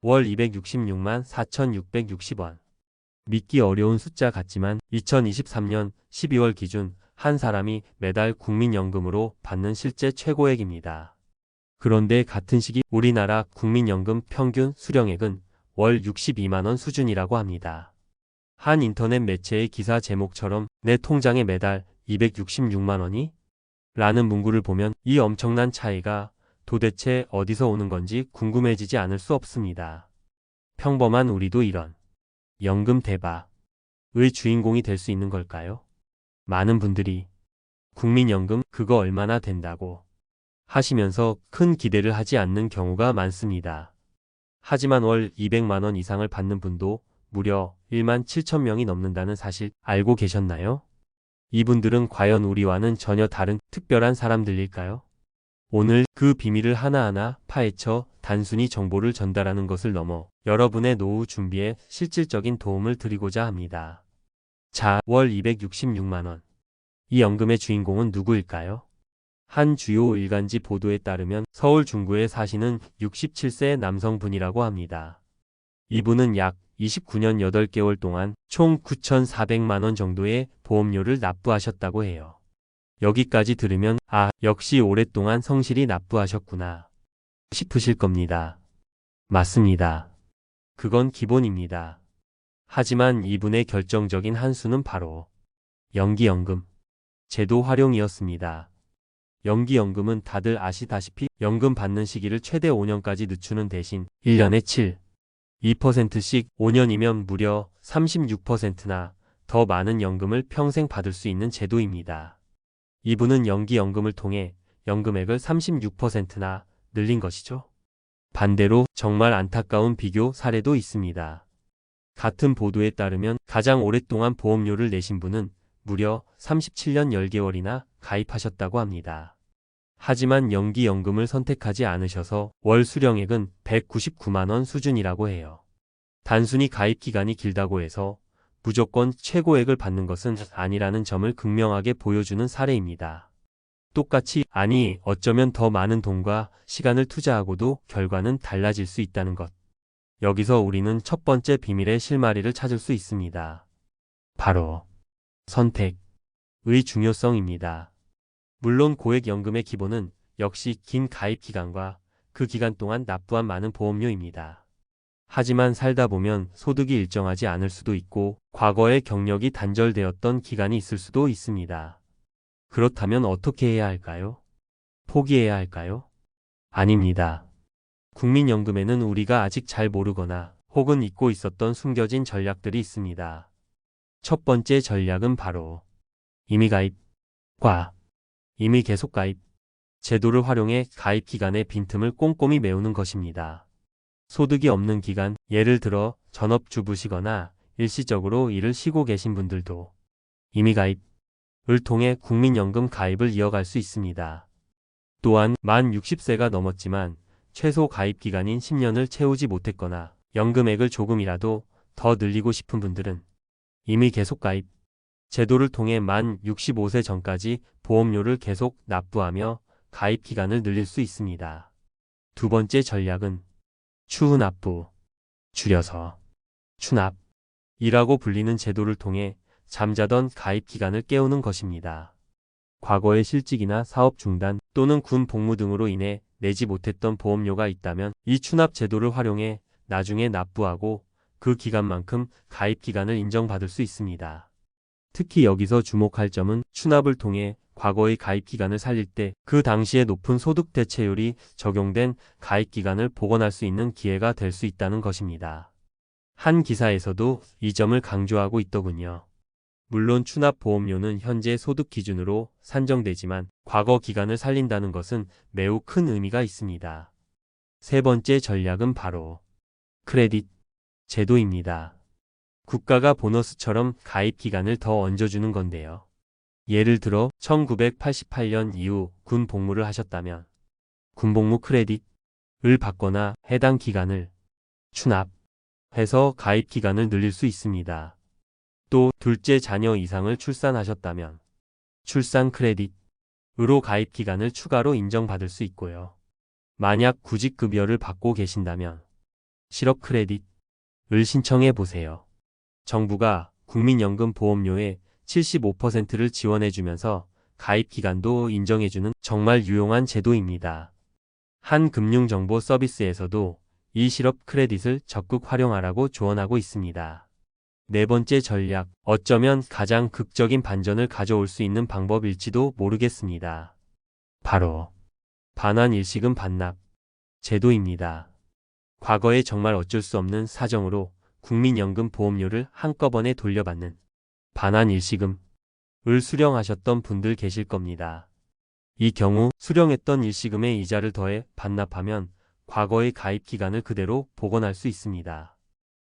월 266만 4,660원. 믿기 어려운 숫자 같지만 2023년 12월 기준 한 사람이 매달 국민연금으로 받는 실제 최고액입니다. 그런데 같은 시기 우리나라 국민연금 평균 수령액은 월 62만원 수준이라고 합니다. 한 인터넷 매체의 기사 제목처럼 내 통장에 매달 266만원이? 라는 문구를 보면 이 엄청난 차이가 도대체 어디서 오는 건지 궁금해지지 않을 수 없습니다. 평범한 우리도 이런 연금 대박의 주인공이 될 수 있는 걸까요? 많은 분들이 국민연금 그거 얼마나 된다고 하시면서 큰 기대를 하지 않는 경우가 많습니다. 하지만 월 200만원 이상을 받는 분도 무려 1만 7천 명이 넘는다는 사실 알고 계셨나요? 이분들은 과연 우리와는 전혀 다른 특별한 사람들일까요? 오늘 그 비밀을 하나하나 파헤쳐 단순히 정보를 전달하는 것을 넘어 여러분의 노후 준비에 실질적인 도움을 드리고자 합니다. 자, 월 266만원. 이 연금의 주인공은 누구일까요? 한 주요 일간지 보도에 따르면 서울 중구에 사시는 67세 남성분이라고 합니다. 이분은 약 29년 8개월 동안 총 9,400만원 정도의 보험료를 납부하셨다고 해요. 여기까지 들으면 역시 오랫동안 성실히 납부하셨구나 싶으실 겁니다. 맞습니다. 그건 기본입니다. 하지만 이분의 결정적인 한 수는 바로 연기연금 제도 활용이었습니다. 연기연금은 다들 아시다시피 연금 받는 시기를 최대 5년까지 늦추는 대신 1년에 2%씩 5년이면 무려 36%나 더 많은 연금을 평생 받을 수 있는 제도입니다. 이분은 연기연금을 통해 연금액을 36%나 늘린 것이죠. 반대로 정말 안타까운 비교 사례도 있습니다. 같은 보도에 따르면 가장 오랫동안 보험료를 내신 분은 무려 37년 10개월이나 가입하셨다고 합니다. 하지만 연기연금을 선택하지 않으셔서 월 수령액은 199만원 수준이라고 해요. 단순히 가입 기간이 길다고 해서 무조건 최고액을 받는 것은 아니라는 점을 극명하게 보여주는 사례입니다. 똑같이 어쩌면 더 많은 돈과 시간을 투자하고도 결과는 달라질 수 있다는 것. 여기서 우리는 첫 번째 비밀의 실마리를 찾을 수 있습니다. 바로 선택의 중요성입니다. 물론 고액연금의 기본은 역시 긴 가입 기간과 그 기간 동안 납부한 많은 보험료입니다. 하지만 살다 보면 소득이 일정하지 않을 수도 있고 과거의 경력이 단절되었던 기간이 있을 수도 있습니다. 그렇다면 어떻게 해야 할까요? 포기해야 할까요? 아닙니다. 국민연금에는 우리가 아직 잘 모르거나 혹은 잊고 있었던 숨겨진 전략들이 있습니다. 첫 번째 전략은 바로 임의가입과 임의계속가입 제도를 활용해 가입 기간의 빈틈을 꼼꼼히 메우는 것입니다. 소득이 없는 기간, 예를 들어 전업주부시거나 일시적으로 일을 쉬고 계신 분들도 임의가입을 통해 국민연금 가입을 이어갈 수 있습니다. 또한 만 60세가 넘었지만 최소 가입 기간인 10년을 채우지 못했거나 연금액을 조금이라도 더 늘리고 싶은 분들은 임의계속가입 제도를 통해 만 65세 전까지 보험료를 계속 납부하며 가입 기간을 늘릴 수 있습니다. 두 번째 전략은 추후납부, 줄여서 추납이라고 불리는 제도를 통해 잠자던 가입 기간을 깨우는 것입니다. 과거의 실직이나 사업 중단 또는 군 복무 등으로 인해 내지 못했던 보험료가 있다면 이 추납 제도를 활용해 나중에 납부하고 그 기간만큼 가입 기간을 인정받을 수 있습니다. 특히 여기서 주목할 점은 추납을 통해 과거의 가입 기간을 살릴 때 그 당시에 높은 소득 대체율이 적용된 가입 기간을 복원할 수 있는 기회가 될 수 있다는 것입니다. 한 기사에서도 이 점을 강조하고 있더군요. 물론 추납 보험료는 현재 소득 기준으로 산정되지만 과거 기간을 살린다는 것은 매우 큰 의미가 있습니다. 세 번째 전략은 바로 크레딧 제도입니다. 국가가 보너스처럼 가입 기간을 더 얹어주는 건데요. 예를 들어 1988년 이후 군 복무를 하셨다면 군복무 크레딧을 받거나 해당 기간을 추납해서 가입 기간을 늘릴 수 있습니다. 또 둘째 자녀 이상을 출산하셨다면 출산 크레딧으로 가입 기간을 추가로 인정받을 수 있고요. 만약 구직급여를 받고 계신다면 실업 크레딧을 신청해 보세요. 정부가 국민연금 보험료의 75%를 지원해주면서 가입 기간도 인정해주는 정말 유용한 제도입니다. 한 금융정보 서비스에서도 이 실업 크레딧을 적극 활용하라고 조언하고 있습니다. 네 번째 전략, 어쩌면 가장 극적인 반전을 가져올 수 있는 방법일지도 모르겠습니다. 바로 반환 일시금 반납 제도입니다. 과거에 정말 어쩔 수 없는 사정으로 국민연금 보험료를 한꺼번에 돌려받는 반환 일시금을 수령하셨던 분들 계실 겁니다. 이 경우 수령했던 일시금의 이자를 더해 반납하면 과거의 가입 기간을 그대로 복원할 수 있습니다.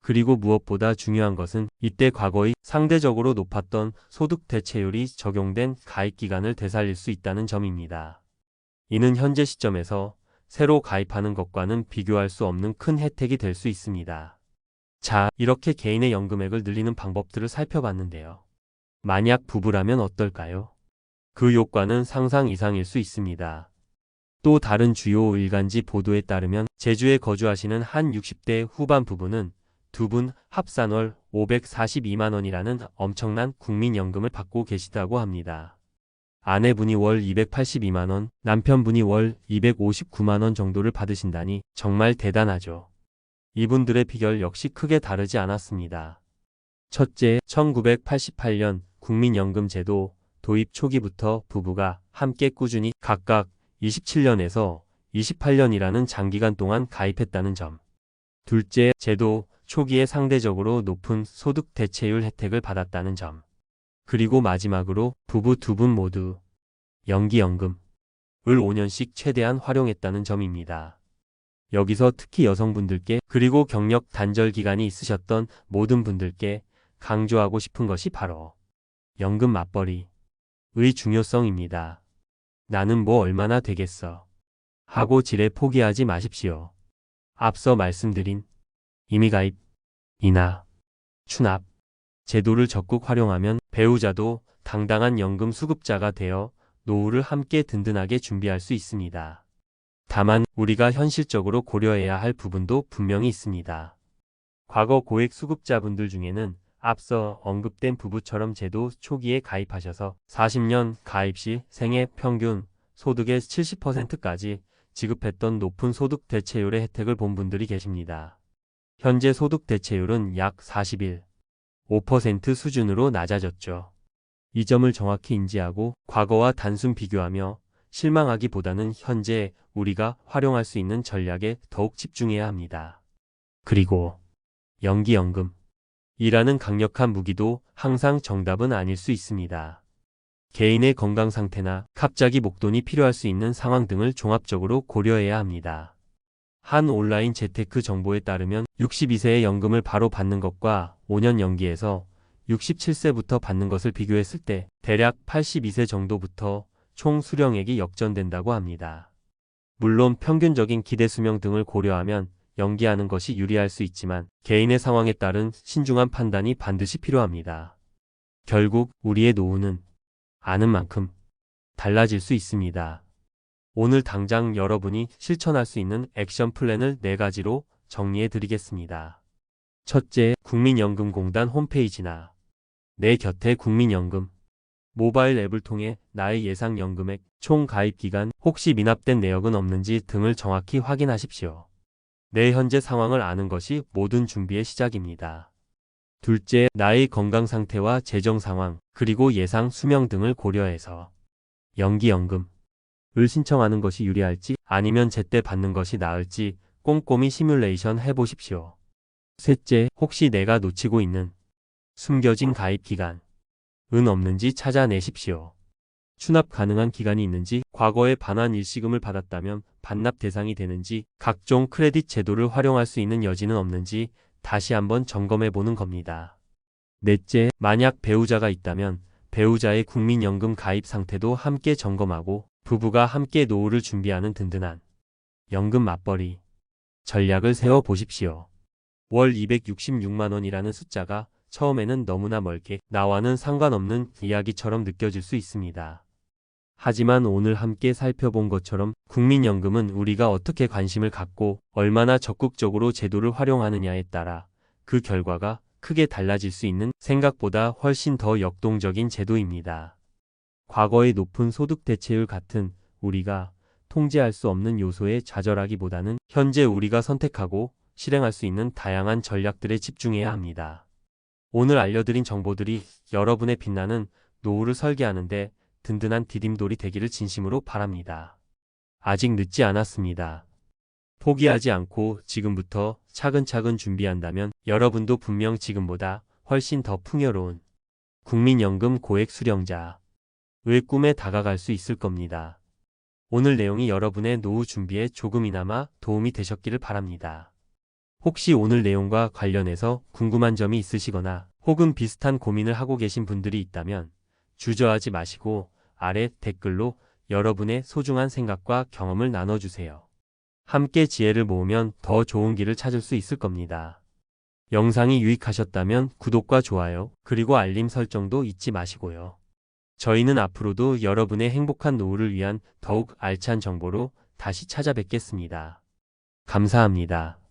그리고 무엇보다 중요한 것은 이때 과거의 상대적으로 높았던 소득 대체율이 적용된 가입 기간을 되살릴 수 있다는 점입니다. 이는 현재 시점에서 새로 가입하는 것과는 비교할 수 없는 큰 혜택이 될 수 있습니다. 자, 이렇게 개인의 연금액을 늘리는 방법들을 살펴봤는데요. 만약 부부라면 어떨까요? 그 효과는 상상 이상일 수 있습니다. 또 다른 주요 일간지 보도에 따르면 제주에 거주하시는 한 60대 후반 부부는 두 분 합산월 542만 원이라는 엄청난 국민연금을 받고 계시다고 합니다. 아내분이 월 282만 원, 남편분이 월 259만 원 정도를 받으신다니 정말 대단하죠. 이분들의 비결 역시 크게 다르지 않았습니다. 첫째, 1988년 국민연금 제도 도입 초기부터 부부가 함께 꾸준히 각각 27년에서 28년이라는 장기간 동안 가입했다는 점. 둘째, 제도 초기에 상대적으로 높은 소득 대체율 혜택을 받았다는 점. 그리고 마지막으로 부부 두 분 모두 연기연금을 5년씩 최대한 활용했다는 점입니다. 여기서 특히 여성분들께 그리고 경력 단절 기간이 있으셨던 모든 분들께 강조하고 싶은 것이 바로 연금 맞벌이의 중요성입니다. 나는 뭐 얼마나 되겠어 하고 지레 포기하지 마십시오. 앞서 말씀드린 임의가입, 이나, 추납 제도를 적극 활용하면 배우자도 당당한 연금 수급자가 되어 노후를 함께 든든하게 준비할 수 있습니다. 다만 우리가 현실적으로 고려해야 할 부분도 분명히 있습니다. 과거 고액 수급자분들 중에는 앞서 언급된 부부처럼 제도 초기에 가입하셔서 40년 가입 시 생애 평균 소득의 70%까지 지급했던 높은 소득 대체율의 혜택을 본 분들이 계십니다. 현재 소득 대체율은 약 41.5% 수준으로 낮아졌죠. 이 점을 정확히 인지하고 과거와 단순 비교하며 실망하기보다는 현재 우리가 활용할 수 있는 전략에 더욱 집중해야 합니다. 그리고 연기연금이라는 강력한 무기도 항상 정답은 아닐 수 있습니다. 개인의 건강 상태나 갑자기 목돈이 필요할 수 있는 상황 등을 종합적으로 고려해야 합니다. 한 온라인 재테크 정보에 따르면 62세에 연금을 바로 받는 것과 5년 연기해서 67세부터 받는 것을 비교했을 때 대략 82세 정도부터 총 수령액이 역전된다고 합니다. 물론 평균적인 기대 수명 등을 고려하면 연기하는 것이 유리할 수 있지만 개인의 상황에 따른 신중한 판단이 반드시 필요합니다. 결국 우리의 노후는 아는 만큼 달라질 수 있습니다. 오늘 당장 여러분이 실천할 수 있는 액션 플랜을 4가지로 정리해 드리겠습니다. 첫째, 국민연금공단 홈페이지나 내 곁에 국민연금 모바일 앱을 통해 나의 예상 연금액, 총 가입 기간, 혹시 미납된 내역은 없는지 등을 정확히 확인하십시오. 내 현재 상황을 아는 것이 모든 준비의 시작입니다. 둘째, 나의 건강 상태와 재정 상황, 그리고 예상 수명 등을 고려해서 연기연금을 신청하는 것이 유리할지 아니면 제때 받는 것이 나을지 꼼꼼히 시뮬레이션 해보십시오. 셋째, 혹시 내가 놓치고 있는 숨겨진 가입 기간은 없는지 찾아내십시오. 추납 가능한 기간이 있는지, 과거에 반환 일시금을 받았다면 반납 대상이 되는지, 각종 크레딧 제도를 활용할 수 있는 여지는 없는지 다시 한번 점검해 보는 겁니다. 넷째, 만약 배우자가 있다면 배우자의 국민연금 가입 상태도 함께 점검하고 부부가 함께 노후를 준비하는 든든한 연금 맞벌이 전략을 세워 보십시오. 월 266만 원이라는 숫자가 처음에는 너무나 멀게 나와는 상관없는 이야기처럼 느껴질 수 있습니다. 하지만 오늘 함께 살펴본 것처럼 국민연금은 우리가 어떻게 관심을 갖고 얼마나 적극적으로 제도를 활용하느냐에 따라 그 결과가 크게 달라질 수 있는 생각보다 훨씬 더 역동적인 제도입니다. 과거의 높은 소득 대체율 같은 우리가 통제할 수 없는 요소에 좌절하기보다는 현재 우리가 선택하고 실행할 수 있는 다양한 전략들에 집중해야 합니다. 오늘 알려드린 정보들이 여러분의 빛나는 노후를 설계하는데 든든한 디딤돌이 되기를 진심으로 바랍니다. 아직 늦지 않았습니다. 포기하지 않고 지금부터 차근차근 준비한다면 여러분도 분명 지금보다 훨씬 더 풍요로운 국민연금 고액 수령자의 꿈에 다가갈 수 있을 겁니다. 오늘 내용이 여러분의 노후 준비에 조금이나마 도움이 되셨기를 바랍니다. 혹시 오늘 내용과 관련해서 궁금한 점이 있으시거나 혹은 비슷한 고민을 하고 계신 분들이 있다면 주저하지 마시고 아래 댓글로 여러분의 소중한 생각과 경험을 나눠주세요. 함께 지혜를 모으면 더 좋은 길을 찾을 수 있을 겁니다. 영상이 유익하셨다면 구독과 좋아요, 그리고 알림 설정도 잊지 마시고요. 저희는 앞으로도 여러분의 행복한 노후를 위한 더욱 알찬 정보로 다시 찾아뵙겠습니다. 감사합니다.